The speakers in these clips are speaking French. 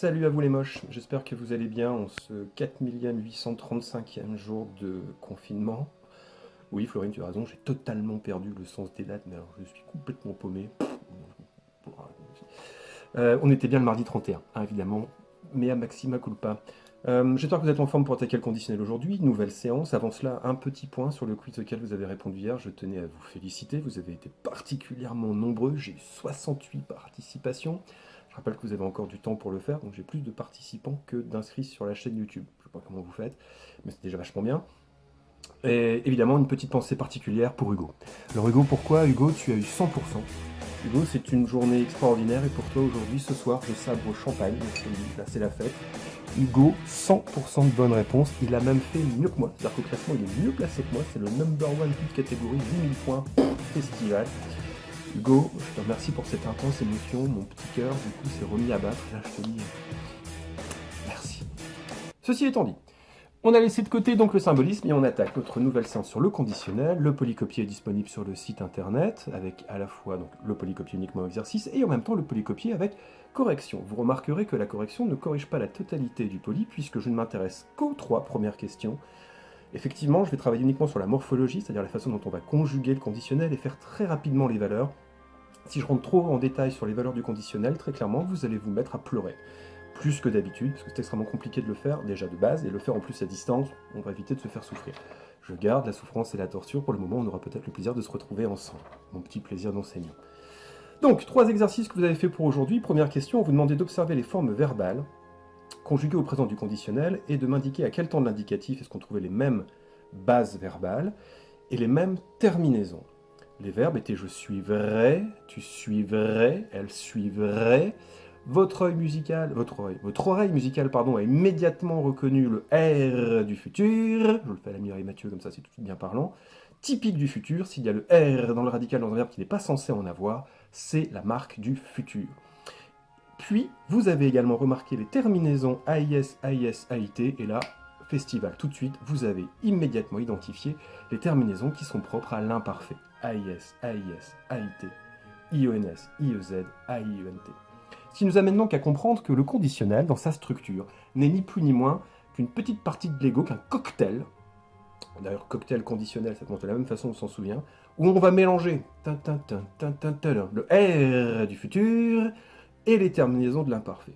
Salut à vous les moches, j'espère que vous allez bien en ce 4835e jour de confinement. Oui Florine, tu as raison, j'ai totalement perdu le sens des dates, mais alors je suis complètement paumé. On était bien le mardi 31, hein, évidemment, mais à maxima culpa. J'espère que vous êtes en forme pour attaquer le conditionnel aujourd'hui, nouvelle séance. Avant cela, un petit point sur le quiz auquel vous avez répondu hier, je tenais à vous féliciter, vous avez été particulièrement nombreux, j'ai eu 68 participations. Je rappelle que vous avez encore du temps pour le faire, donc j'ai plus de participants que d'inscrits sur la chaîne YouTube. Je ne sais pas comment vous faites, mais c'est déjà vachement bien. Et évidemment, une petite pensée particulière pour Hugo. Alors Hugo, pourquoi Hugo, tu as eu 100%? Hugo, c'est une journée extraordinaire et pour toi aujourd'hui, ce soir, je sabre au champagne, là c'est la fête. Hugo, 100% de bonnes réponses, il a même fait mieux que moi, c'est-à-dire qu'au classement il est mieux placé que moi, c'est le number one toute catégorie, 10 000 points, festival. Hugo, je te remercie pour cette intense émotion, mon petit cœur du coup s'est remis à battre, là je te dis merci. Ceci étant dit, on a laissé de côté donc le symbolisme et on attaque notre nouvelle séance sur le conditionnel. Le polycopier est disponible sur le site internet avec à la fois donc, le polycopier uniquement exercice et en même temps le polycopier avec correction. Vous remarquerez que la correction ne corrige pas la totalité du poly puisque je ne m'intéresse qu'aux 3 premières questions. Effectivement, je vais travailler uniquement sur la morphologie, c'est-à-dire la façon dont on va conjuguer le conditionnel et faire très rapidement les valeurs. Si je rentre trop en détail sur les valeurs du conditionnel, très clairement, vous allez vous mettre à pleurer. Plus que d'habitude, parce que c'est extrêmement compliqué de le faire, déjà de base, et le faire en plus à distance, on va éviter de se faire souffrir. Je garde la souffrance et la torture, pour le moment on aura peut-être le plaisir de se retrouver ensemble. Mon petit plaisir d'enseignant. Donc, 3 exercices que vous avez fait pour aujourd'hui. Première question, on vous demandait d'observer les formes verbales, conjuguées au présent du conditionnel, et de m'indiquer à quel temps de l'indicatif est-ce qu'on trouvait les mêmes bases verbales, et les mêmes terminaisons. Les verbes étaient je suivrai, tu suivrais, elle suivrait. Votre oreille musicale a immédiatement reconnu le R du futur. Je le fais à la Mireille Mathieu, comme ça c'est tout de suite bien parlant. Typique du futur, s'il y a le R dans le radical dans un verbe qui n'est pas censé en avoir, c'est la marque du futur. Puis, vous avez également remarqué les terminaisons AIS, AIS, AIT, et là, festival, tout de suite, vous avez immédiatement identifié les terminaisons qui sont propres à l'imparfait. AIS, AIS, AIT, IENS, IEZ, AIENT. Ce qui nous amène donc à comprendre que le conditionnel, dans sa structure, n'est ni plus ni moins qu'une petite partie de Lego, qu'un cocktail. D'ailleurs, cocktail conditionnel, ça commence de la même façon, on s'en souvient, où on va mélanger le R du futur et les terminaisons de l'imparfait.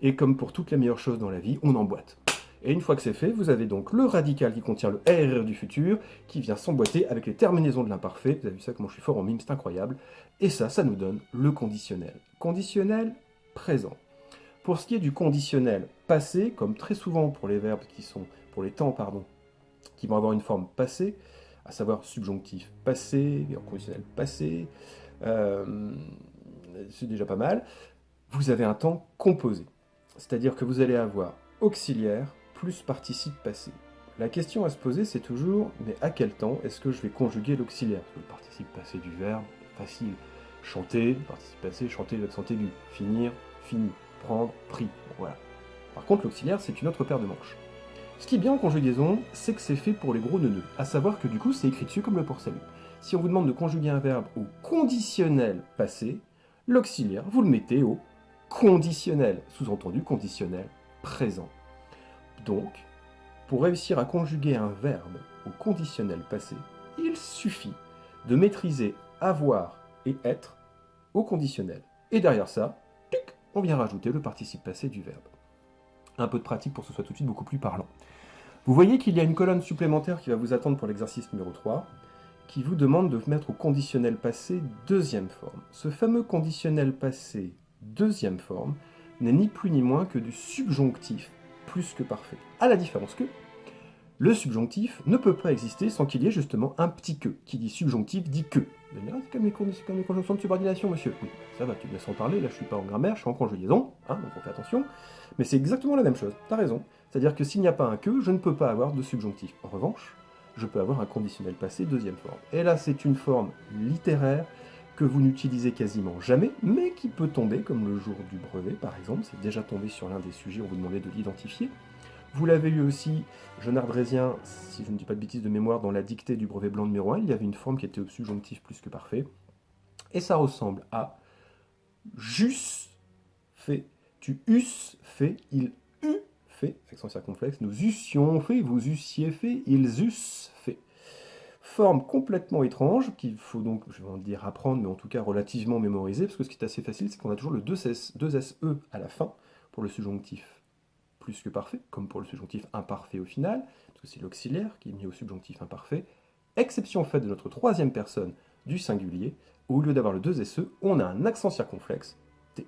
Et comme pour toutes les meilleures choses dans la vie, on emboîte. Et une fois que c'est fait, vous avez donc le radical qui contient le R du futur, qui vient s'emboîter avec les terminaisons de l'imparfait. Vous avez vu ça, comment je suis fort en mime, c'est incroyable. Et ça nous donne le conditionnel. Conditionnel présent. Pour ce qui est du conditionnel passé, comme très souvent pour les verbes qui sont, pour les temps, pardon, qui vont avoir une forme passée, à savoir subjonctif passé, conditionnel passé, c'est déjà pas mal. Vous avez un temps composé. C'est-à-dire que vous allez avoir auxiliaire plus participe passé. La question à se poser, c'est toujours, mais à quel temps est-ce que je vais conjuguer l'auxiliaire? Le participe passé du verbe, facile. Chanter, participe passé, chanter l'accent aigu. Finir, fini. Prendre, pris. Voilà. Par contre, l'auxiliaire, c'est une autre paire de manches. Ce qui est bien en conjugaison, c'est que c'est fait pour les gros neuneux. À savoir que du coup, c'est écrit dessus comme le port salut. Si on vous demande de conjuguer un verbe au conditionnel passé, l'auxiliaire, vous le mettez au conditionnel, sous-entendu conditionnel présent. Donc, pour réussir à conjuguer un verbe au conditionnel passé, il suffit de maîtriser avoir et être au conditionnel. Et derrière ça, on vient rajouter le participe passé du verbe. Un peu de pratique pour que ce soit tout de suite beaucoup plus parlant. Vous voyez qu'il y a une colonne supplémentaire qui va vous attendre pour l'exercice numéro 3, qui vous demande de mettre au conditionnel passé deuxième forme. Ce fameux conditionnel passé deuxième forme n'est ni plus ni moins que du subjonctif plus que parfait. À la différence que le subjonctif ne peut pas exister sans qu'il y ait justement un petit que. Qui dit subjonctif dit que. Vous allez me dire, c'est comme les conjonctions de subordination, monsieur. Oui, ça va, tu me laisses en parler, là je suis pas en grammaire, je suis en conjugaison, hein, donc on fait attention. Mais c'est exactement la même chose, t'as raison. C'est-à-dire que s'il n'y a pas un que, je ne peux pas avoir de subjonctif. En revanche, je peux avoir un conditionnel passé deuxième forme. Et là, c'est une forme littéraire que vous n'utilisez quasiment jamais, mais qui peut tomber, comme le jour du brevet par exemple, c'est déjà tombé sur l'un des sujets, on vous demandait de l'identifier. Vous l'avez eu aussi, Jean Ardrésien, si je ne dis pas de bêtises de mémoire, dans la dictée du brevet blanc numéro 1, il y avait une forme qui était au subjonctif plus que parfait. Et ça ressemble à juste fait Tu eusses fait, il eut fait, accent circonflexe, nous eussions fait, vous eussiez fait, ils eussent fait. Forme complètement étrange, qu'il faut donc, je vais en dire apprendre, mais en tout cas relativement mémoriser, parce que ce qui est assez facile, c'est qu'on a toujours le 2SE à la fin, pour le subjonctif plus que parfait, comme pour le subjonctif imparfait au final, parce que c'est l'auxiliaire qui est mis au subjonctif imparfait, exception faite de notre troisième personne du singulier, où au lieu d'avoir le 2SE, on a un accent circonflexe, T.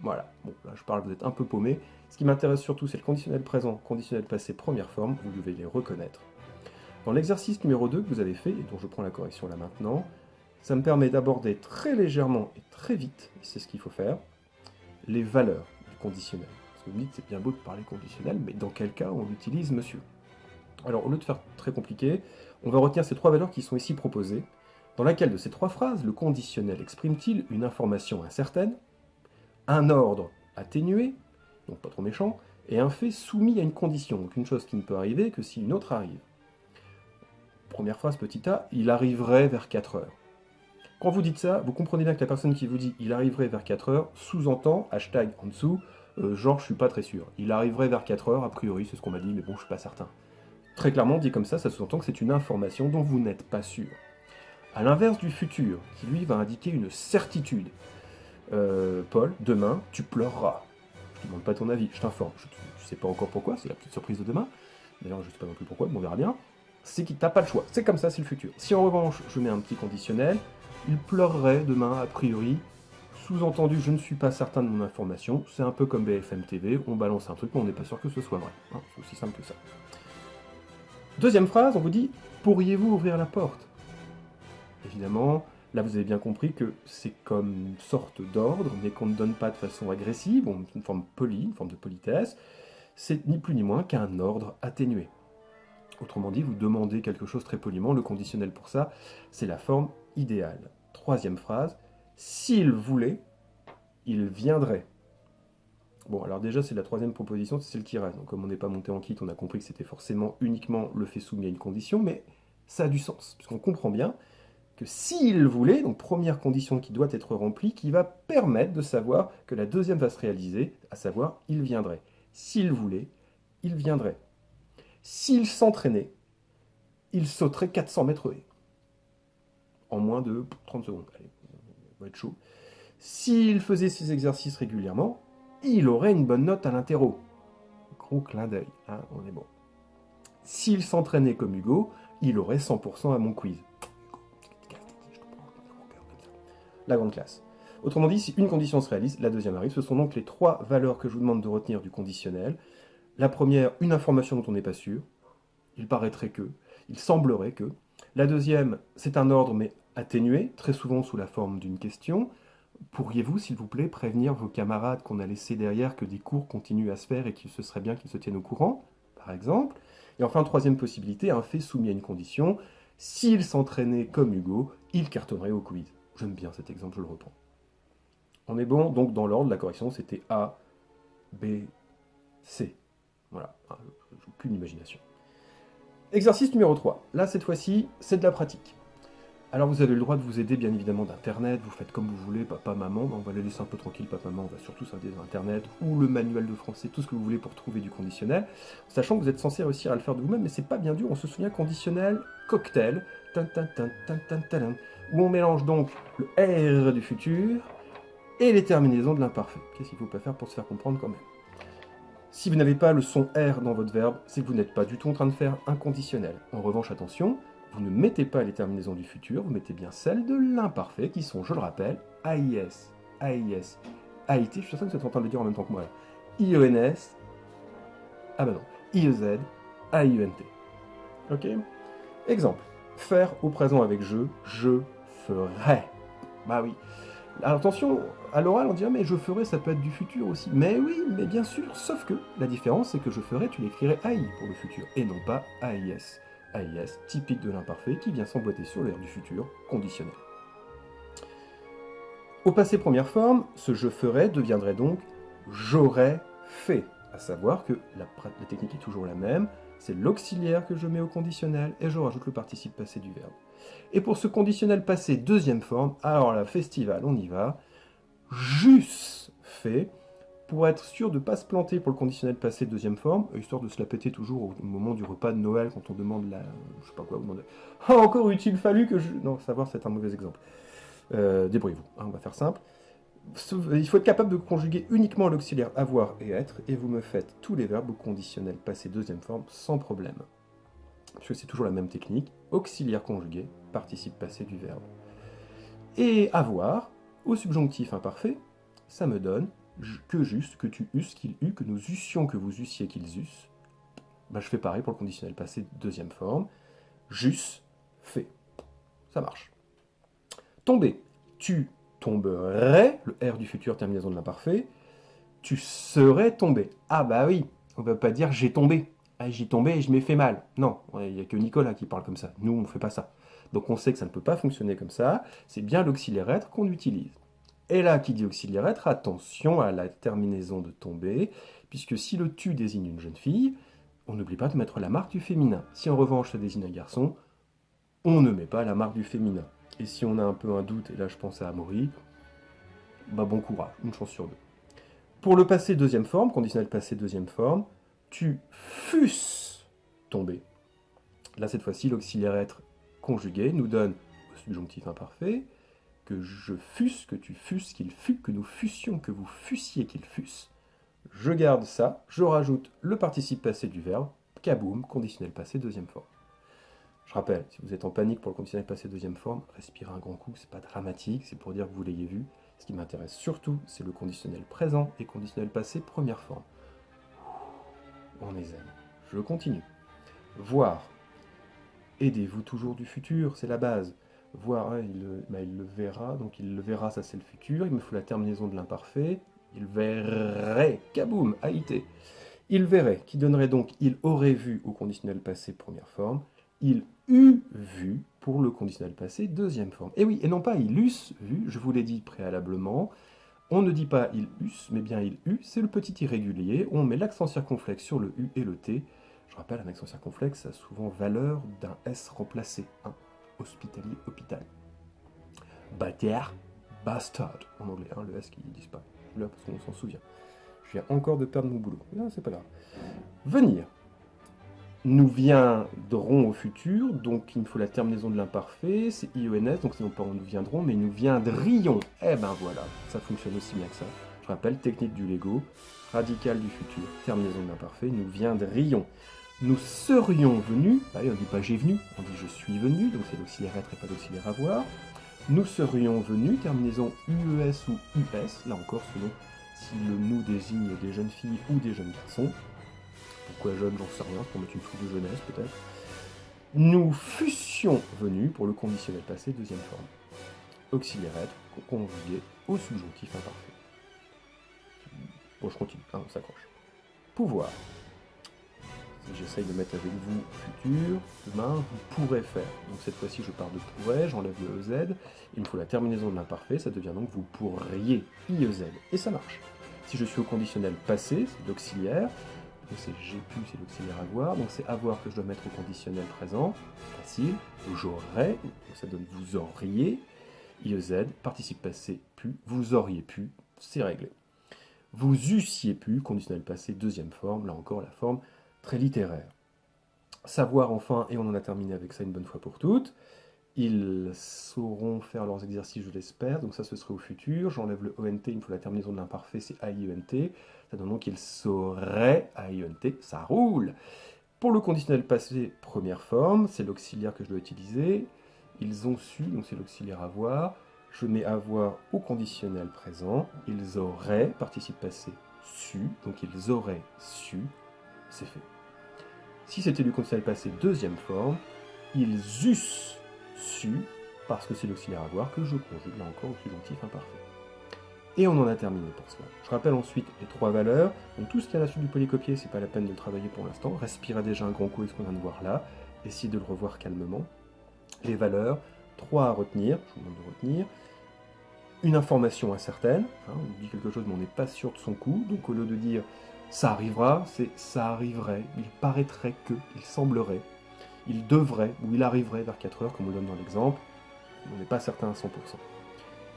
Voilà, bon, là je parle, vous êtes un peu paumé. Ce qui m'intéresse surtout, c'est le conditionnel présent, conditionnel passé, première forme, vous devez les reconnaître. Dans l'exercice numéro 2 que vous avez fait, et dont je prends la correction là maintenant, ça me permet d'aborder très légèrement et très vite, et c'est ce qu'il faut faire, les valeurs du conditionnel. Parce que vous me dites, c'est bien beau de parler conditionnel, mais dans quel cas on utilise monsieur? Alors, au lieu de faire très compliqué, on va retenir ces trois valeurs qui sont ici proposées. Dans laquelle de ces trois phrases, le conditionnel exprime-t-il une information incertaine, un ordre atténué, donc pas trop méchant, et un fait soumis à une condition, donc une chose qui ne peut arriver que si une autre arrive. Première phrase, petit a, il arriverait vers 4 heures. Quand vous dites ça, vous comprenez bien que la personne qui vous dit il arriverait vers 4 heures sous-entend, hashtag en dessous, genre je suis pas très sûr. Il arriverait vers 4 heures, a priori c'est ce qu'on m'a dit, mais bon je suis pas certain. Très clairement dit comme ça sous-entend que c'est une information dont vous n'êtes pas sûr. A l'inverse du futur, qui lui va indiquer une certitude. Paul, demain, tu pleureras. Je te demande pas ton avis, je t'informe. Je sais pas encore pourquoi, c'est la petite surprise de demain. D'ailleurs je sais pas non plus pourquoi, mais on verra bien. C'est qu'il t'as pas le choix, c'est comme ça, c'est le futur. Si en revanche je mets un petit conditionnel, il pleurerait demain, a priori. Sous-entendu, je ne suis pas certain de mon information. C'est un peu comme BFM TV, on balance un truc, mais on n'est pas sûr que ce soit vrai. Hein, c'est aussi simple que ça. Deuxième phrase, on vous dit « Pourriez-vous ouvrir la porte ?» Évidemment, là vous avez bien compris que c'est comme une sorte d'ordre, mais qu'on ne donne pas de façon agressive, une forme polie, une forme de politesse. C'est ni plus ni moins qu'un ordre atténué. Autrement dit, vous demandez quelque chose très poliment, le conditionnel pour ça, c'est la forme idéale. Troisième phrase, s'il voulait, il viendrait. Bon, alors déjà, c'est la troisième proposition, c'est celle qui reste. Donc, comme on n'est pas monté en kit, on a compris que c'était forcément uniquement le fait soumis à une condition, mais ça a du sens, puisqu'on comprend bien que s'il voulait, donc première condition qui doit être remplie, qui va permettre de savoir que la deuxième va se réaliser, à savoir, il viendrait. S'il voulait, il viendrait. S'il s'entraînait, il sauterait 400 mètres haies. En moins de 30 secondes. Allez, on va être chaud. S'il faisait ses exercices régulièrement, il aurait une bonne note à l'interro. Gros clin d'œil, hein, on est bon. S'il s'entraînait comme Hugo, il aurait 100% à mon quiz. La grande classe. Autrement dit, si une condition se réalise, la deuxième arrive. Ce sont donc les trois valeurs que je vous demande de retenir du conditionnel. La première, une information dont on n'est pas sûr. Il paraîtrait que. Il semblerait que. La deuxième, c'est un ordre mais atténué, très souvent sous la forme d'une question. Pourriez-vous, s'il vous plaît, prévenir vos camarades qu'on a laissé derrière que des cours continuent à se faire et qu'il se serait bien qu'ils se tiennent au courant, par exemple. Et enfin, troisième possibilité, un fait soumis à une condition. S'il s'entraînait comme Hugo, il cartonnerait au quiz. J'aime bien cet exemple, je le reprends. On est bon, donc dans l'ordre, la correction c'était A, B, C. Voilà, plus d'imagination. Exercice numéro 3. Là, cette fois-ci, c'est de la pratique. Alors, vous avez le droit de vous aider, bien évidemment, d'Internet. Vous faites comme vous voulez, papa, maman. On va les laisser un peu tranquilles, papa, maman. On va surtout s'aider d'Internet ou le manuel de français, tout ce que vous voulez pour trouver du conditionnel. Sachant que vous êtes censé réussir à le faire de vous-même, mais c'est pas bien dur. On se souvient conditionnel, cocktail, où on mélange donc le R du futur et les terminaisons de l'imparfait. Qu'est-ce qu'il faut pas faire pour se faire comprendre quand même? Si vous n'avez pas le son R dans votre verbe, c'est que vous n'êtes pas du tout en train de faire un conditionnel. En revanche, attention, vous ne mettez pas les terminaisons du futur, vous mettez bien celles de l'imparfait, qui sont, je le rappelle, AIS, AIS, AIT, je suis certain que vous êtes en train de le dire en même temps que moi. IENS, ah bah non, IEZ, AIENT. Ok? Exemple, faire au présent avec je ferai. Bah oui. Alors attention, à l'oral on dirait mais je ferai ça peut être du futur aussi. Mais oui, mais bien sûr, sauf que la différence c'est que je ferai, tu l'écrirais AI pour le futur et non pas AIS. AIS, typique de l'imparfait qui vient s'emboîter sur l'air du futur, conditionnel. Au passé première forme, ce je ferai deviendrait donc j'aurais fait. À savoir que la technique est toujours la même, c'est l'auxiliaire que je mets au conditionnel et je rajoute le participe passé du verbe. Et pour ce conditionnel passé deuxième forme, alors la festival, on y va, j'eusse fait, pour être sûr de ne pas se planter pour le conditionnel passé deuxième forme, histoire de se la péter toujours au moment du repas de Noël quand on demande la... je sais pas quoi, vous demandez « Ah, encore eût-il fallu que je... » Non, savoir, c'est un mauvais exemple. Débrouillez-vous, hein, on va faire simple. Il faut être capable de conjuguer uniquement l'auxiliaire avoir et être, et vous me faites tous les verbes au conditionnel passé deuxième forme sans problème. Parce que c'est toujours la même technique, auxiliaire conjugué, participe passé du verbe. Et avoir, au subjonctif imparfait, ça me donne que juste, que tu eusses, qu'il eut, que nous eussions, que vous eussiez, qu'ils eussent. Ben, je fais pareil pour le conditionnel passé deuxième forme. J'eusse fait. Ça marche. Tomber. Tu tomberais, le R du futur, terminaison de l'imparfait. Tu serais tombé. Ah bah oui, on ne va pas dire j'ai tombé. Ah, j'ai tombé et je m'ai fait mal. Non, il n'y a que Nicolas qui parle comme ça. Nous, on ne fait pas ça. Donc on sait que ça ne peut pas fonctionner comme ça. C'est bien l'auxiliaire être qu'on utilise. Et là, qui dit auxiliaire être, attention à la terminaison de tomber, puisque si le tu désigne une jeune fille, on n'oublie pas de mettre la marque du féminin. Si en revanche ça désigne un garçon, on ne met pas la marque du féminin. Et si on a un peu un doute, et là je pense à Amaury, bah bon courage, une chance sur deux. Pour le passé deuxième forme, conditionnel passé deuxième forme, tu fusses tombé. Là cette fois-ci, l'auxiliaire être conjugué nous donne au subjonctif imparfait que je fusse, que tu fusses, qu'il fût, que nous fussions, que vous fussiez, qu'il fusse. Je garde ça, je rajoute le participe passé du verbe, kaboum, conditionnel passé deuxième forme. Je rappelle, si vous êtes en panique pour le conditionnel passé deuxième forme, respirez un grand coup, c'est pas dramatique, c'est pour dire que vous l'ayez vu. Ce qui m'intéresse surtout, c'est le conditionnel présent et conditionnel passé première forme. On est zen. Je continue. Voir. Aidez-vous toujours du futur, c'est la base. Voir, hein, il le verra, donc il le verra, ça c'est le futur. Il me faut la terminaison de l'imparfait. Il verrait, kaboum, haïté. Il verrait, qui donnerait donc il aurait vu au conditionnel passé première forme. Il eût vu pour le conditionnel passé deuxième forme. Et oui, et non pas il eusse vu, je vous l'ai dit préalablement. On ne dit pas il eusse, mais bien il eut, c'est le petit irrégulier. On met l'accent circonflexe sur le U et le T. Je rappelle, un accent circonflexe a souvent valeur d'un S remplacé. Hein. Hospitalier, hôpital. Bâtard, bastard en anglais, hein, le S qui disparaît. Là, parce qu'on s'en souvient. Je viens encore de perdre mon boulot. Non, c'est pas grave. Venir. Nous viendrons au futur, donc il me faut la terminaison de l'imparfait, c'est IENS, donc sinon pas nous viendrons, mais nous viendrions. Eh ben voilà, ça fonctionne aussi bien que ça. Je rappelle, technique du Lego, radical du futur, terminaison de l'imparfait, nous viendrions. Nous serions venus, allez, on ne dit pas j'ai venu, on dit je suis venu, donc c'est l'auxiliaire être et pas l'auxiliaire avoir. Nous serions venus, terminaison UES ou US, là encore selon si le nous désigne des jeunes filles ou des jeunes garçons. Pourquoi jeune, j'en sais rien, pour mettre une touche de jeunesse peut-être. Nous fussions venus pour le conditionnel passé deuxième forme. Auxiliaire être conjugué au subjonctif imparfait. Bon, je continue, hein, on s'accroche. Pouvoir. Si j'essaye de mettre avec vous futur, demain, vous pourrez faire. Donc cette fois-ci, je pars de pourrait, j'enlève le EZ, il me faut la terminaison de l'imparfait, ça devient donc vous pourriez, IEZ. Et ça marche. Si je suis au conditionnel passé, c'est l'auxiliaire, donc c'est j'ai pu, c'est l'auxiliaire avoir, donc c'est avoir que je dois mettre au conditionnel présent, facile, j'aurais, donc ça donne vous auriez, IEZ, participe passé, pu, vous auriez pu, c'est réglé. Vous eussiez pu, conditionnel passé, deuxième forme, là encore la forme très littéraire. Savoir enfin, et on en a terminé avec ça une bonne fois pour toutes, ils sauront faire leurs exercices, je l'espère, donc ça ce serait au futur, j'enlève le ONT, il me faut la terminaison de l'imparfait, c'est AIENT, ça donne donc qu'ils sauraient, AIENT, ça roule. Pour le conditionnel passé, première forme, c'est l'auxiliaire que je dois utiliser, ils ont su, donc c'est l'auxiliaire avoir, je mets avoir au conditionnel présent, ils auraient, participe passé, su, donc ils auraient su, c'est fait. Si c'était du conditionnel passé deuxième forme, ils eussent su, parce que c'est l'auxiliaire avoir que je conjugue là encore au subjonctif imparfait. Et on en a terminé pour cela. Je rappelle ensuite les trois valeurs. Donc tout ce qui est à la suite du polycopier, c'est pas la peine de le travailler pour l'instant. Respirez déjà un grand coup avec ce qu'on vient de voir là. Essayez de le revoir calmement. Les valeurs, 3 à retenir, je vous demande de retenir. Une information incertaine, hein, on dit quelque chose mais on n'est pas sûr de son coup, donc au lieu de dire ça arrivera, c'est ça arriverait, il paraîtrait que, il semblerait, il devrait, ou il arriverait vers 4 heures, comme on le donne dans l'exemple, on n'est pas certain à 100%.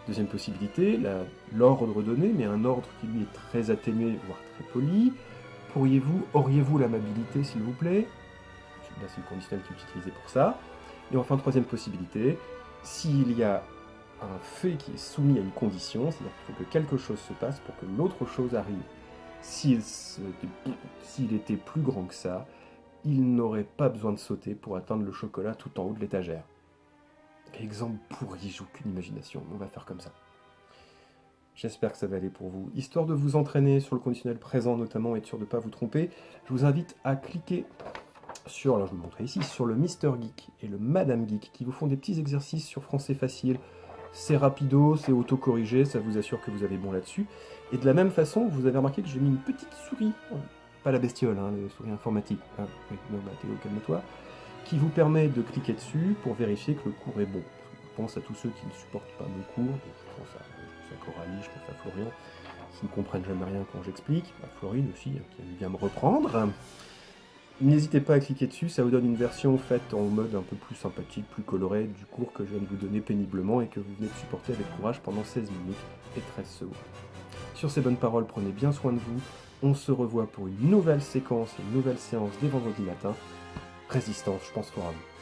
Deuxième possibilité, l'ordre donné, mais un ordre qui lui est très atténué, voire très poli. Auriez-vous l'amabilité, s'il vous plaît? Là, c'est le conditionnel qui est utilisé pour ça. Et enfin, troisième possibilité, s'il y a un fait qui est soumis à une condition, c'est-à-dire qu'il faut que quelque chose se passe pour que l'autre chose arrive. S'il était plus grand que ça, il n'aurait pas besoin de sauter pour atteindre le chocolat tout en haut de l'étagère. Exemple pourri, j'ai aucune imagination, on va faire comme ça. J'espère que ça va aller pour vous. Histoire de vous entraîner sur le conditionnel présent notamment et être sûr de ne pas vous tromper, je vous invite à cliquer sur, alors je vais vous montrer ici, sur le Mister Geek et le Madame Geek qui vous font des petits exercices sur français facile. C'est rapido, c'est auto-corrigé, ça vous assure que vous avez bon là-dessus. Et de la même façon, vous avez remarqué que j'ai mis une petite souris, pas la bestiole, hein, la souris informatique, ah, oui, non, bah, Théo, calme-toi, qui vous permet de cliquer dessus pour vérifier que le cours est bon. Je pense à tous ceux qui ne supportent pas mon cours, je pense à Coralie, je pense à Florian, qui ne comprennent jamais rien quand j'explique, à Florine aussi, qui aime bien me reprendre. N'hésitez pas à cliquer dessus, ça vous donne une version faite en mode un peu plus sympathique, plus coloré du cours que je viens de vous donner péniblement et que vous venez de supporter avec courage pendant 16 minutes et 13 secondes. Sur ces bonnes paroles, prenez bien soin de vous, on se revoit pour une nouvelle séquence, une nouvelle séance dès vendredi matin. Résistance, je pense fort à vous.